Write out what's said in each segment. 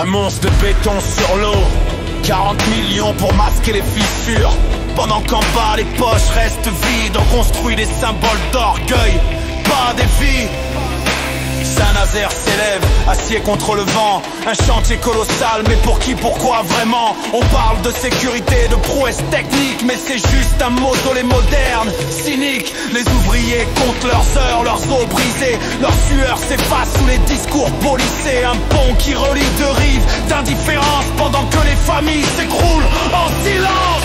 monstre de béton sur l'eau. 40 millions pour masquer les fissures, pendant qu'en bas les poches restent vides. On construit des symboles d'orgueil, pas des vies. Saint-Nazaire s'élève, acier contre le vent. Un chantier colossal, mais pour qui, pourquoi vraiment? On parle de sécurité, de prouesse technique, mais c'est juste un mausolée moderne, cynique. Les ouvriers comptent leurs heures, leurs os brisés, leur sueur s'efface sous les discours policés. Un pont qui relie deux rives d'indifférence, pendant que les familles s'écroulent en silence.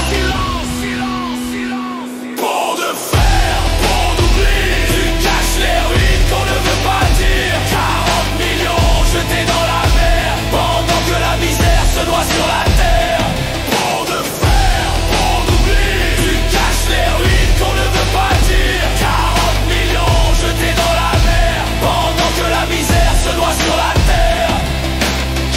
Pont de fer, pont d'oubli, tu caches les ruines qu'on ne veut pas dire. 40 millions jetés dans la mer, pendant que la misère se noie sur la terre. Pont de fer, pont d'oubli, tu caches les ruines qu'on ne veut pas dire. 40 millions jetés dans la mer, pendant que la misère se noie sur la terre.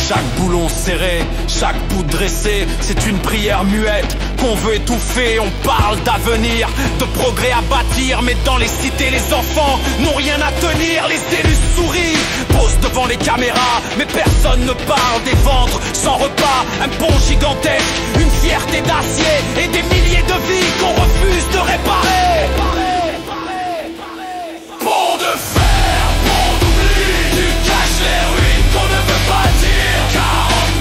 Chaque boulon serré, chaque bout dressé, c'est une prière muette qu'on veut étouffer. On parle d'avenir, de progrès à bâtir, mais dans les cités les enfants n'ont rien à tenir. Les élus sourient, posent devant les caméras, mais personne ne parle des ventres sans repas. Un pont gigantesque, une fierté d'acier et des milliers de vies qu'on refuse de réparer. Pont de fer, pont d'oubli, tu caches les ruines qu'on ne veut pas dire. 40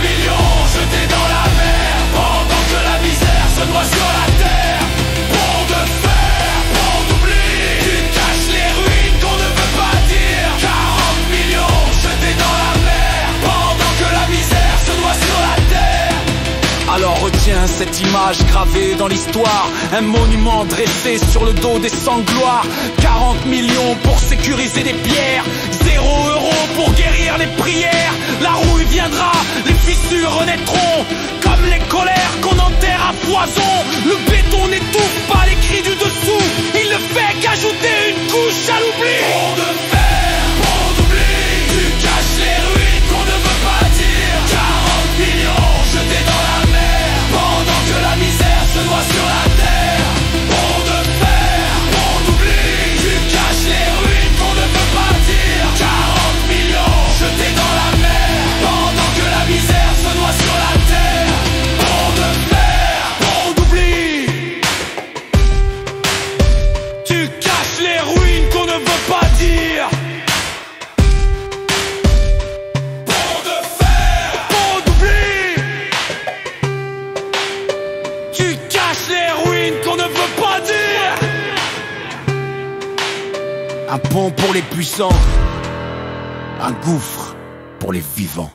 millions jetés dans la mer, pendant que la misère se noie sur la terre. Pont de fer, pont d'oubli, tu caches les ruines qu'on ne veut pas dire. 40 millions jetés dans la mer, pendant que la misère se noie sur la terre. Alors retiens cette image gravée dans l'histoire, un monument dressé sur le dos des sans-gloire. 40 millions pour sécuriser des pierres, 0 € pour guérir les prières. La rouille viendra, les fissures renaîtront, comme les colères qu'on enterre à foison. Le béton n'étouffe pas les cris du dessous, il ne fait qu'ajouter une couche à l'oubli. Pont de fer, pont d'oubli, tu caches les ruines qu'on ne veut pas dire. 40 millions jetés dans la mer, pendant que la misère se noie sur la terre. Pont de fer, pont d'oubli, tu caches les ruines qu'on ne veut pas dire. 40 millions jetés dans la mer, pendant que la misère se noie sur la terre. Pont de fer, pont d'oubli, tu caches les ruines qu'on ne veut pas dire. Pont de fer, pont d'oubli, tu caches les ruines qu'on ne veut pas dire. Un pont pour les puissants, un gouffre pour les vivants.